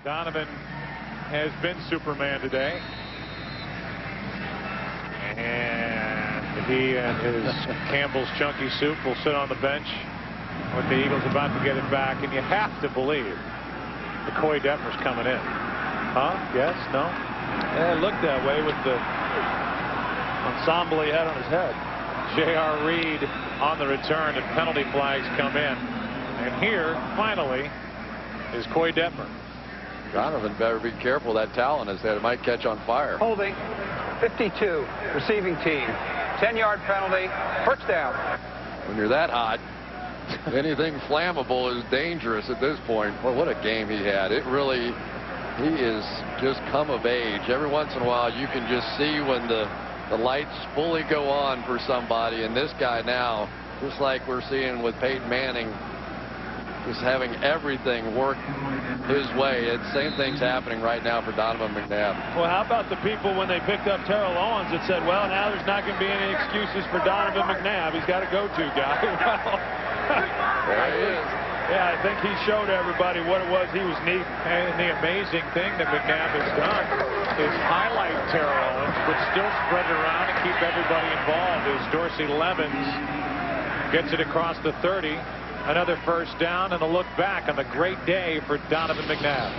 Donovan has been Superman today. And he and his Campbell's Chunky Soup will sit on the bench with the Eagles about to get it back. And you have to believe McCoy Detmer's coming in. Huh? Yes? No? Yeah, it looked that way with the ensemble he had on his head. J.R. Reed on the return, and penalty flags come in. And here, finally, is Coy Detmer. Donovan better be careful. That towel on his head, it might catch on fire. Holding, 52, receiving team. 10-yard penalty, first down. When you're that hot, anything flammable is dangerous at this point. Well, what a game he had. It really, he is just come of age. Every once in a while, you can just see when the lights fully go on for somebody. And this guy now, just like we're seeing with Peyton Manning, just having everything work his way. It's same thing's happening right now for Donovan McNabb. Well, how about the people when they picked up Terrell Owens that said, well, now there's not going to be any excuses for Donovan McNabb. He's got a go-to guy. Well, there he is. Yeah, I think he showed everybody what it was he was needing. And the amazing thing that McNabb has done is highlight Terrell Owens, but still spread it around and keep everybody involved as Dorsey Levens gets it across the 30. Another first down and a look back on the great day for Donovan McNabb.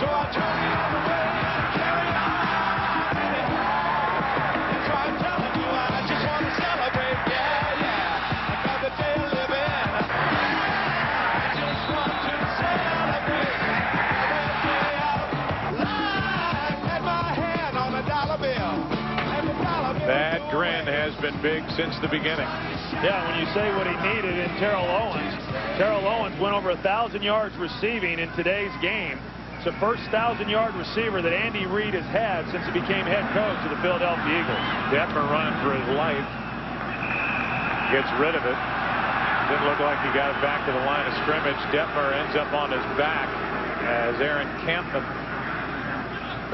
So I'll turn the other way and carry on. So I'm telling you, I just want to celebrate. Yeah, yeah. I got the day of living. I just want to celebrate. That day out live. Had my hand on a dollar bill. That grin has been big since the beginning. Yeah, when you say what he needed in Terrell Owens went over 1,000 yards receiving in today's game. It's the first 1,000-yard receiver that Andy Reid has had since he became head coach of the Philadelphia Eagles. Detmer running for his life. Gets rid of it. Didn't look like he got it back to the line of scrimmage. Detmer ends up on his back as Aaron Campbell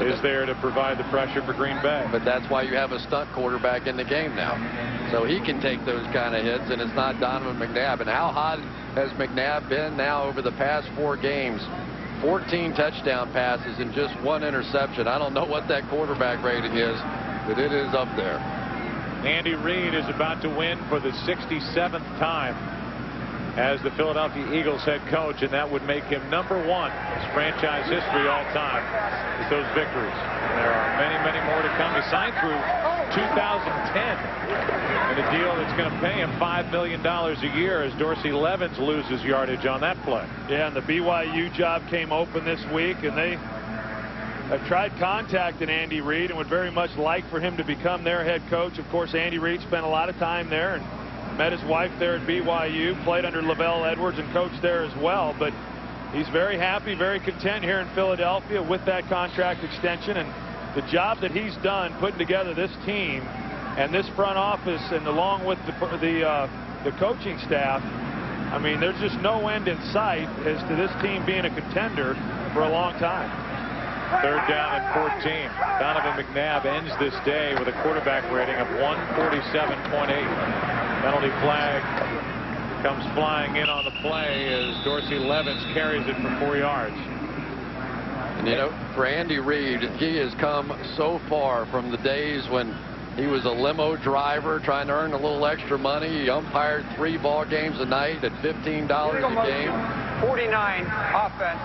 is there to provide the pressure for Green Bay. But that's why you have a stunt quarterback in the game now. So he can take those kind of hits, and it's not Donovan McNabb. And how hot has McNabb been now over the past 4 games? 14 touchdown passes and just 1 interception. I don't know what that quarterback rating is, but it is up there. Andy Reid is about to win for the 67th time as the Philadelphia Eagles head coach, and that would make him #1 in franchise history all time with those victories. And there are many, many more to come. He signed through 2010 in a deal that's going to pay him $5 million a year as Dorsey Levens loses yardage on that play. Yeah, and the BYU job came open this week, and they have tried contacting Andy Reid and would very much like for him to become their head coach. Of course, Andy Reid spent a lot of time there and met his wife there at BYU, played under Lavelle Edwards and coached there as well. But he's very happy, very content here in Philadelphia with that contract extension and the job that he's done putting together this team and this front office, and along with the coaching staff. I mean, there's just no end in sight as to this team being a contender for a long time. 3rd down and 14. Donovan McNabb ends this day with a quarterback rating of 147.8. Penalty flag comes flying in on the play as Dorsey Levens carries it for 4 yards. And you know, for Andy Reid, he has come so far from the days when he was a limo driver trying to earn a little extra money. He umpired 3 ball games a night at $15 a game. 49 offense.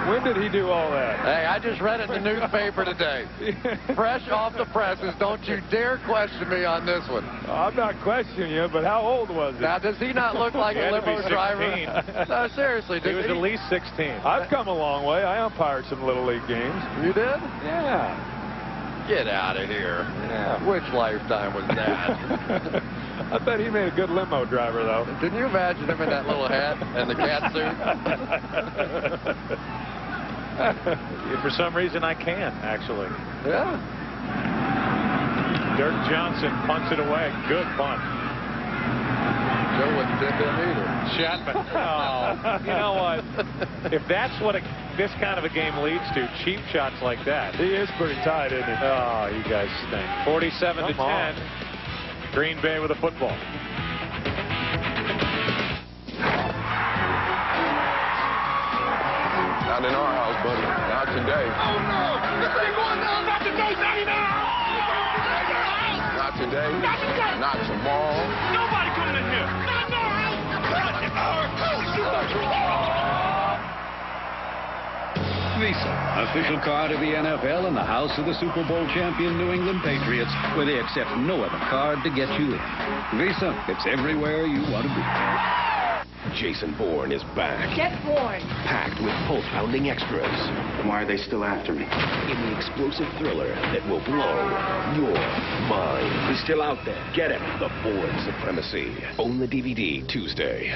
When did he do all that? Hey, I just read it in the newspaper today. Fresh off the presses. Don't you dare question me on this one. I'm not questioning you, but how old was he? Now, does he not look like a limo driver? No, seriously. He was at least 16. I've come a long way. I umpired some Little League games. You did? Yeah. Get out of here. Yeah. Which lifetime was that? I bet he made a good limo driver, though. Can you imagine him in that little hat and the cat suit? For some reason, I can, actually. Yeah. Dirk Johnson punts it away. Good punt. Joe wouldn't dip in either. Chapman. Oh, you know what? If that's what this kind of a game leads to, cheap shots like that. He is pretty tight, isn't he? Oh, you guys stink. 47-10. Green Bay with a football. Not in our house, buddy. Not today. Oh, no! This ain't going down! Not today, Johnny, now! Not today. Not today! Not tomorrow. Nobody coming in here! Not in our house! Visa, official card of the NFL and the house of the Super Bowl champion New England Patriots, where they accept no other card to get you in. Visa, it's everywhere you want to be. Jason Bourne is back. Get Bourne. Packed with pulse-pounding extras. Why are they still after me? In the explosive thriller that will blow your mind. He's still out there. Get him. The Bourne Supremacy. Own the DVD Tuesday.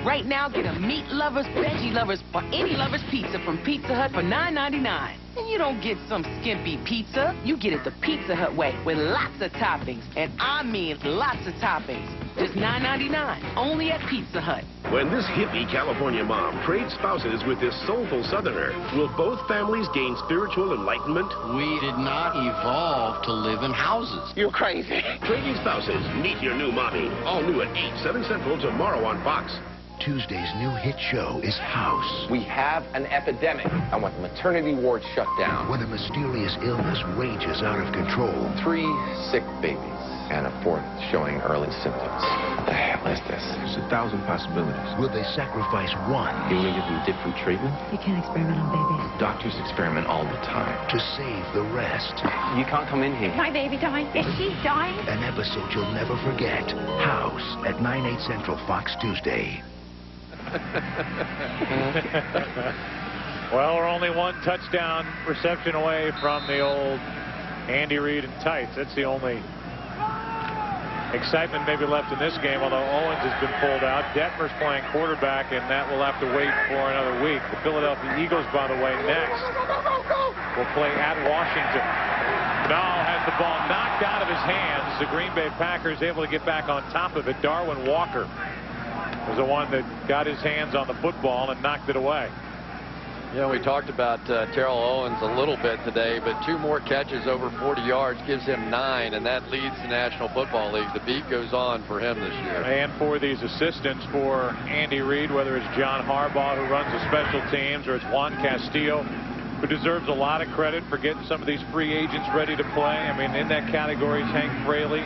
Right now, get a meat lovers, veggie lovers, or any lovers pizza from Pizza Hut for $9.99. And you don't get some skimpy pizza. You get it the Pizza Hut way with lots of toppings. And I mean lots of toppings. Just $9.99. Only at Pizza Hut. When this hippie California mom trades spouses with this soulful Southerner, will both families gain spiritual enlightenment? We did not evolve to live in houses. You're crazy. Trading spouses. Meet your new mommy. All new at 8, 7 Central tomorrow on Fox. Tuesday's new hit show is House. We have an epidemic. I want the maternity ward shut down. When a mysterious illness rages out of control. 3 sick babies and a 4th showing early symptoms. What the hell is this? There's 1,000 possibilities. Will they sacrifice one? You want to give them different treatment? You can't experiment on babies. Doctors experiment all the time. To save the rest. You can't come in here. My baby dying? Is she dying? An episode you'll never forget. House at 9, 8 Central, Fox Tuesday. Well, we're only one touchdown reception away from the old Andy Reid and tights. That's the only excitement maybe left in this game, although Owens has been pulled out. Detmer's playing quarterback, and that will have to wait for another week. The Philadelphia Eagles, by the way, next will play at Washington. Dahl has the ball knocked out of his hands. The Green Bay Packers able to get back on top of it. Darwin Walker was the one that got his hands on the football and knocked it away. Yeah, we talked about Terrell Owens a little bit today, but 2 more catches over 40 yards gives him 9, and that leads the National Football League. The beat goes on for him this year. And for these assistants for Andy Reid, whether it's John Harbaugh, who runs the special teams, or it's Juan Castillo, who deserves a lot of credit for getting some of these free agents ready to play. I mean, in that category is Hank Fraley,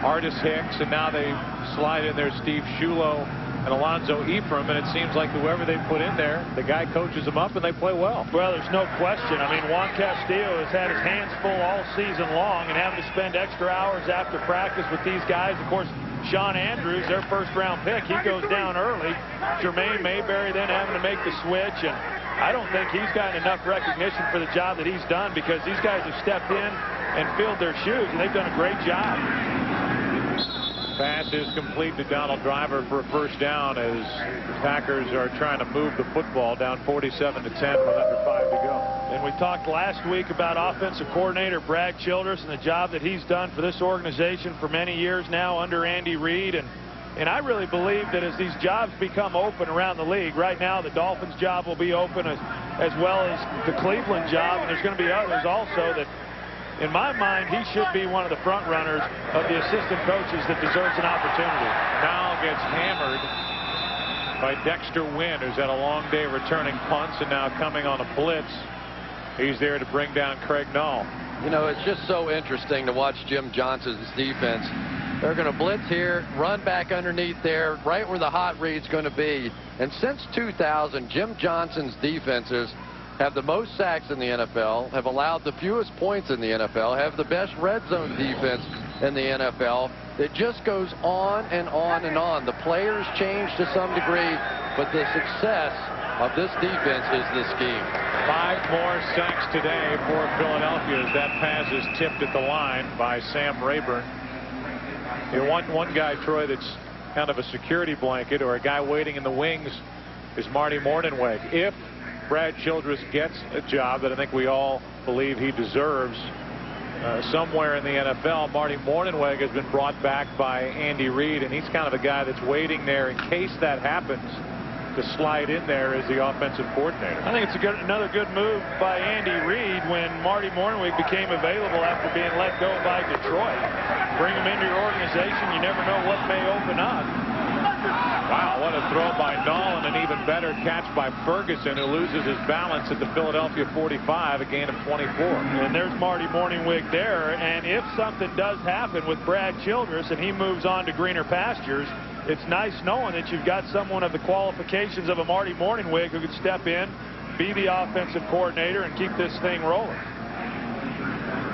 Artis Hicks, and now they slide in there Steve Shulo and Alonzo Ephraim, and it seems like whoever they put in there, the guy coaches them up and they play well. Well, there's no question. I mean, Juan Castillo has had his hands full all season long and having to spend extra hours after practice with these guys. Of course, Sean Andrews, their first-round pick, he goes down early. Jermaine Mayberry then having to make the switch, and I don't think he's gotten enough recognition for the job that he's done, because these guys have stepped in and filled their shoes, and they've done a great job. Pass is complete to Donald Driver for a first down as the Packers are trying to move the football down 47-10 with under 5 to go. And we talked last week about offensive coordinator Brad Childress and the job that he's done for this organization for many years now under Andy Reid. And I really believe that as these jobs become open around the league, right now the Dolphins job will be open as well as the Cleveland job, and there's going to be others also that, in my mind, he should be one of the front runners of the assistant coaches that deserves an opportunity. Now gets hammered by Dexter Wynn, who's had a long day returning punts and now coming on a blitz. He's there to bring down Craig Null. You know, it's just so interesting to watch Jim Johnson's defense. They're going to blitz here, run back underneath there, right where the hot read's going to be. And since 2000, Jim Johnson's defenses have the most sacks in the NFL, have allowed the fewest points in the NFL, have the best red zone defense in the NFL. It just goes on and on and on. The players change to some degree, but the success of this defense is the scheme. 5 more sacks today for Philadelphia as that pass is tipped at the line by Sam Rayburn. You want one guy, Troy, that's kind of a security blanket or a guy waiting in the wings is Marty Mornhinweg. If Brad Childress gets a job that I think we all believe he deserves somewhere in the NFL, Marty Mornhinweg has been brought back by Andy Reid, and he's kind of a guy that's waiting there in case that happens to slide in there as the offensive coordinator. I think it's another good move by Andy Reid when Marty Mornhinweg became available after being let go by Detroit. Bring him into your organization, you never know what may open up. Wow, what a throw by Null, and down. An even better catch by Ferguson, who loses his balance at the Philadelphia 45, a gain of 24. And there's Marty Morningwig there. And if something does happen with Brad Childress and he moves on to greener pastures, it's nice knowing that you've got someone of the qualifications of a Marty Morningwig who could step in, be the offensive coordinator, and keep this thing rolling.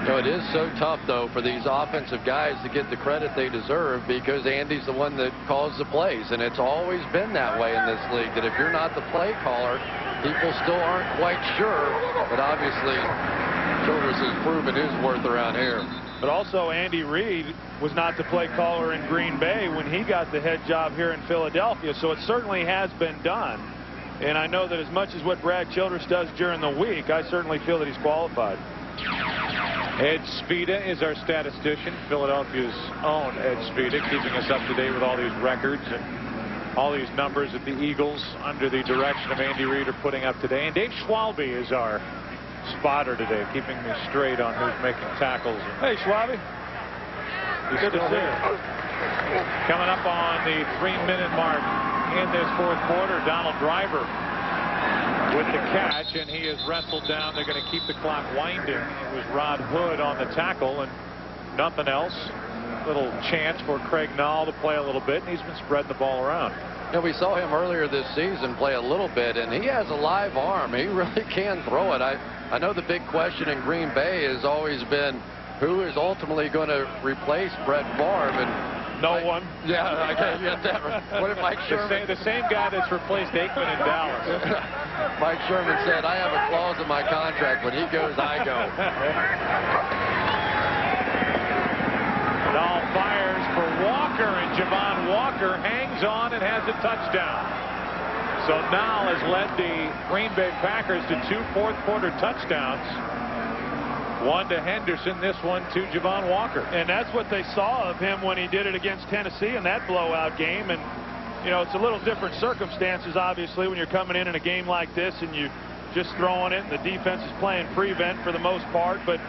So it is so tough, though, for these offensive guys to get the credit they deserve, because Andy's the one that calls the plays. And it's always been that way in this league, that if you're not the play caller, people still aren't quite sure. But obviously, Childress has proven his worth around here. But also, Andy Reid was not the play caller in Green Bay when he got the head job here in Philadelphia. So it certainly has been done. And I know that as much as what Brad Childress does during the week, I certainly feel that he's qualified. Ed Spida is our statistician, Philadelphia's own Ed Spida, keeping us up to date with all these records and all these numbers that the Eagles, under the direction of Andy Reid, are putting up today. And Dave Schwalbe is our spotter today, keeping me straight on who's making tackles. Hey, Schwalbe. He's still there. Coming up on the 3-minute mark in this fourth quarter, Donald Driver with the catch, and he is wrestled down. They're going to keep the clock winding. It was Rod Hood on the tackle and nothing else. Little chance for Craig Nall to play a little bit, and he's been spreading the ball around. Yeah, we saw him earlier this season play a little bit, and he has a live arm. He really can throw it. I know the big question in Green Bay has always been who is ultimately going to replace Brett Favre, and no one. Yeah, I can't get that right. What if Mike Sherman? The same guy that's replaced Aikman in Dallas. Mike Sherman said, I have a clause in my contract. When he goes, I go. Nall fires for Walker, and Javon Walker hangs on and has a touchdown. So Nall has led the Green Bay Packers to 2 fourth-quarter touchdowns. One to Henderson, this one to Javon Walker. And that's what they saw of him when he did it against Tennessee in that blowout game. And, you know, it's a little different circumstances, obviously, when you're coming in a game like this and you just throwing it and the defense is playing prevent for the most part. But,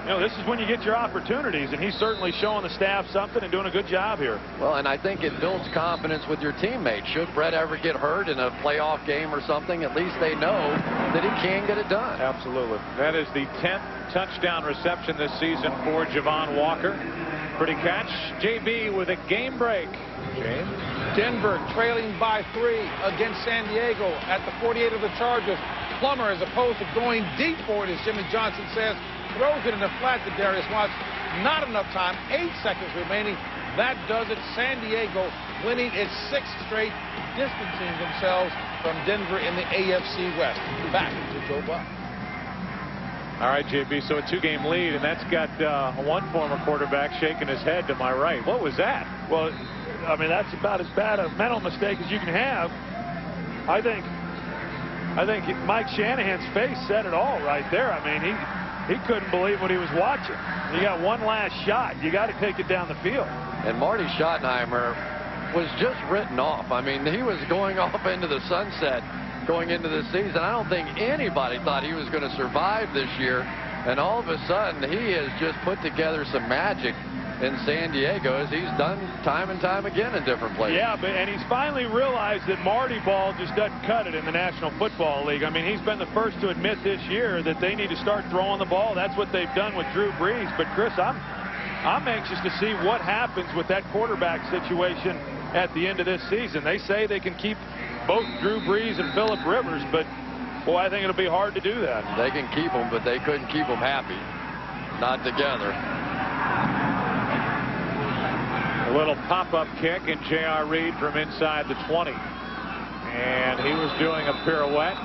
you know, this is when you get your opportunities, and he's certainly showing the staff something and doing a good job here. Well, and I think it builds confidence with your teammates. Should Brett ever get hurt in a playoff game or something, at least they know that he can get it done. Absolutely. That is the 10th touchdown reception this season for Javon Walker. Pretty catch. JB with a game break. James. Denver trailing by 3 against San Diego at the 48 of the Chargers. Plummer, as opposed to going deep for it, as Jimmy Johnson says, throws it in the flat to Darius Watts. Not enough time. 8 seconds remaining. That does it. San Diego winning its 6th straight, distancing themselves from Denver in the AFC West. Back to Joe Buck. All right, JB, so a 2-game lead, and that's got one former quarterback shaking his head to my right. What was that? Well, I mean, that's about as bad a mental mistake as you can have. I think Mike Shanahan's face said it all right there. I mean, he couldn't believe what he was watching. You got one last shot. You got to take it down the field. And Marty Schottenheimer was just written off. I mean, he was going off into the sunset going into this season. I don't think anybody thought he was going to survive this year. And all of a sudden, he has just put together some magic in San Diego, as he's done time and time again in different places. Yeah, and he's finally realized that Marty ball just doesn't cut it in the National Football League. I mean, he's been the first to admit this year that they need to start throwing the ball. That's what they've done with Drew Brees. But, Chris, I'm anxious to see what happens with that quarterback situation at the end of this season. They say they can keep both Drew Brees and Phillip Rivers, but, boy, I think it'll be hard to do that. They can keep them, but they couldn't keep them happy. Not together. A little pop-up kick, and J.R. Reed from inside the 20. And he was doing a pirouette.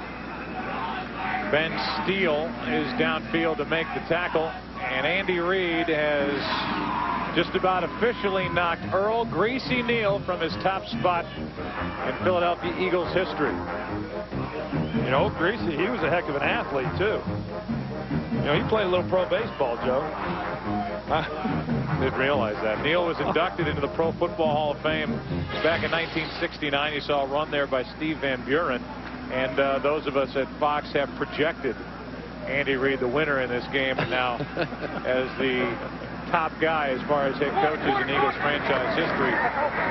Ben Steele is downfield to make the tackle. And Andy Reid has just about officially knocked Earl Greasy Neal from his top spot in Philadelphia Eagles history. You know, Greasy, he was a heck of an athlete, too. You know, he played a little pro baseball, Joe. Didn't realize that. Neal was inducted into the Pro Football Hall of Fame back in 1969. You saw a run there by Steve Van Buren. And those of us at Fox have projected Andy Reid the winner in this game. And now, as the top guy as far as head coaches in Eagles franchise history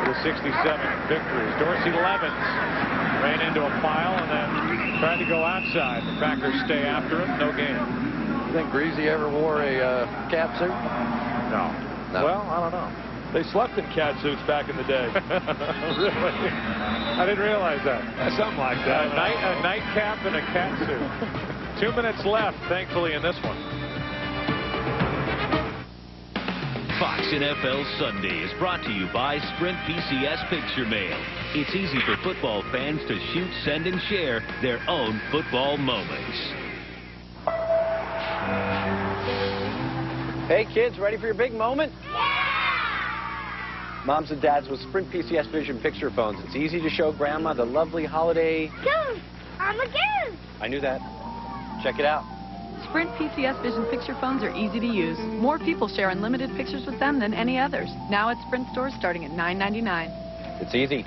with 67 victories. Dorsey Levens ran into a pile and then tried to go outside. The Packers stay after him. No gain. You think Greasy ever wore a cat suit? No. Well, I don't know. They slept in cat suits back in the day. Really? I didn't realize that. Something like that. A nightcap and a cat suit. 2 minutes left, thankfully, in this one. Fox NFL Sunday is brought to you by Sprint PCS Picture Mail. It's easy for football fans to shoot, send, and share their own football moments. Hey, kids, ready for your big moment? Moms and dads with Sprint PCS Vision picture phones. It's easy to show Grandma the lovely holiday. Goose! I'm a goose! I knew that. Check it out. Sprint PCS Vision picture phones are easy to use. More people share unlimited pictures with them than any others. Now at Sprint stores starting at $9.99. It's easy.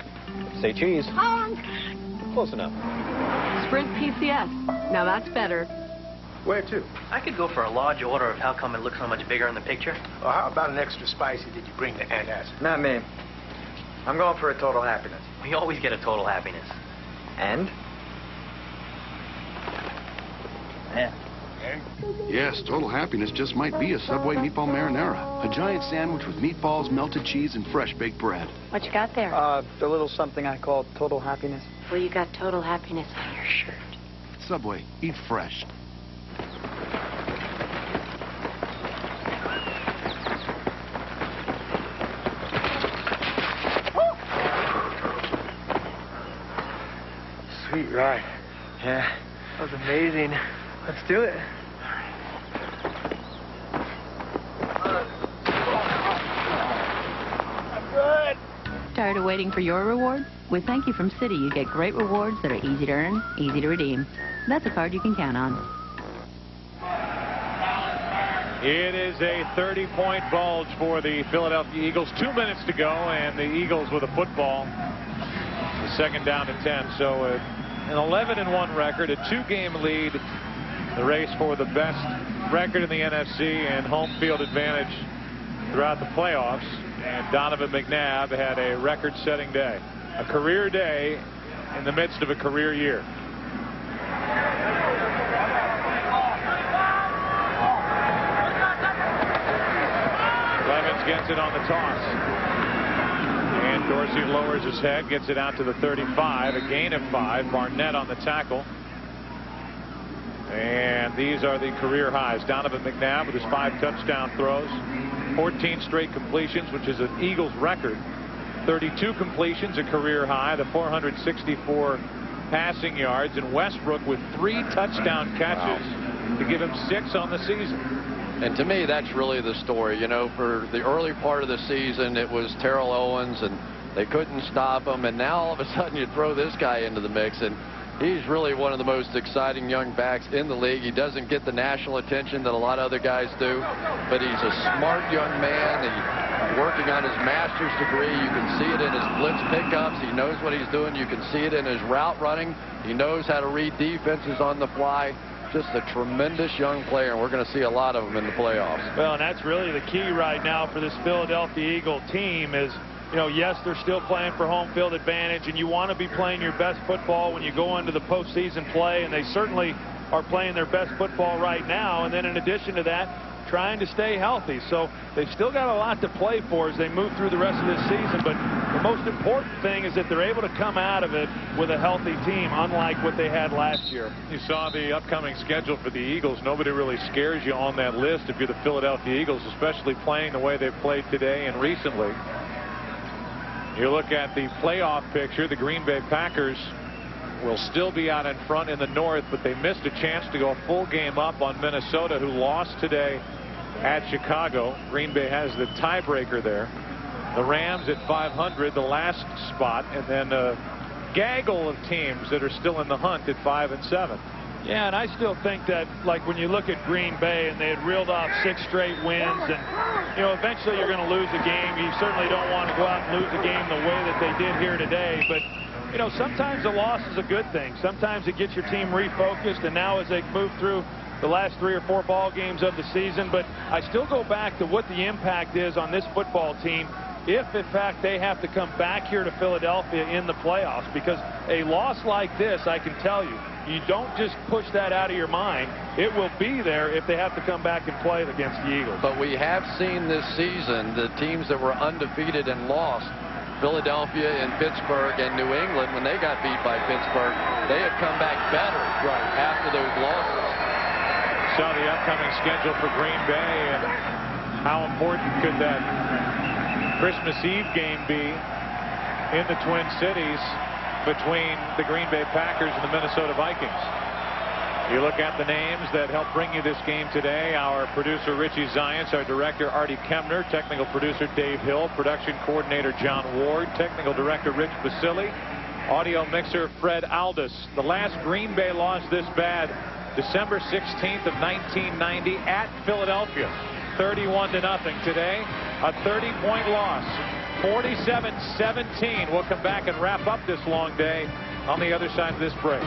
Say cheese. Honk! Close enough. Sprint PCS. Now that's better. Where to? I could go for a large order of how come it looks so much bigger in the picture. Or how about an extra spicy that you bring to Aunt Ashley? Not me. I'm going for a total happiness. We always get a total happiness. And? Yeah. Yes, total happiness just might be a Subway meatball marinara. A giant sandwich with meatballs, melted cheese, and fresh baked bread. What you got there? The little something I call total happiness. Well, you got total happiness on your shirt. Subway, eat fresh. Sweet ride. Yeah, that was amazing. Let's do it. Tired of waiting for your reward? With Thank You from Citi, you get great rewards that are easy to earn, easy to redeem. That's a card you can count on. It is a 30-point bulge for the Philadelphia Eagles. 2 minutes to go, and the Eagles with a football. The second down to 10. So an 11-1 record, a 2-game lead. The race for the best record in the NFC and home field advantage throughout the playoffs. And Donovan McNabb had a record-setting day. A career day in the midst of a career year. Levens gets it on the toss. And Dorsey lowers his head, gets it out to the 35. A gain of 5. Barnett on the tackle. And these are the career highs. Donovan McNabb with his 5 touchdown throws. 14 straight completions, which is an Eagles record. 32 completions, a career high. The 464 passing yards. And Westbrook with 3 touchdown catches to give him 6 on the season. And to me, that's really the story. You know, for the early part of the season, it was Terrell Owens, and they couldn't stop him. And now all of a sudden you throw this guy into the mix, and he's really one of the most exciting young backs in the league. He doesn't get the national attention that a lot of other guys do, but he's a smart young man. He's working on his master's degree. You can see it in his blitz pickups. He knows what he's doing. You can see it in his route running. He knows how to read defenses on the fly. Just a tremendous young player, and we're going to see a lot of them in the playoffs. Well, and that's really the key right now for this Philadelphia Eagle team is, you know, yes, they're still playing for home field advantage, and you want to be playing your best football when you go into the postseason play, and they certainly are playing their best football right now. And then in addition to that, trying to stay healthy. So they've still got a lot to play for as they move through the rest of this season. But the most important thing is that they're able to come out of it with a healthy team, unlike what they had last year. You saw the upcoming schedule for the Eagles. Nobody really scares you on that list if you're the Philadelphia Eagles, especially playing the way they've played today and recently. You look at the playoff picture, the Green Bay Packers will still be out in front in the North, but they missed a chance to go a full game up on Minnesota, who lost today at Chicago. Green Bay has the tiebreaker there. The Rams at 500, the last spot, and then a gaggle of teams that are still in the hunt at 5 and 7. Yeah, and I still think that, like, when you look at Green Bay and they had reeled off 6 straight wins, and, you know, eventually you're going to lose a game. You certainly don't want to go out and lose a game the way that they did here today, but, you know, sometimes a loss is a good thing. Sometimes it gets your team refocused, and now as they move through the last 3 or 4 ball games of the season, but I still go back to what the impact is on this football team if, in fact, they have to come back here to Philadelphia in the playoffs. Because a loss like this, I can tell you, you don't just push that out of your mind. It will be there if they have to come back and play against the Eagles. But we have seen this season the teams that were undefeated and lost, Philadelphia and Pittsburgh and New England, when they got beat by Pittsburgh, they have come back better after those losses. Saw the upcoming schedule for Green Bay, and how important could that Christmas Eve game be in the Twin Cities between the Green Bay Packers and the Minnesota Vikings? You look at the names that help bring you this game today. Our producer Richie Zients, our director Artie Kemner, technical producer Dave Hill, production coordinator John Ward, technical director Rich Basili, audio mixer Fred Aldis. The last Green Bay loss this bad, December 16th of 1990 at Philadelphia, 31-0. Today, a 30-point loss, 47-17. We'll come back and wrap up this long day on the other side of this break.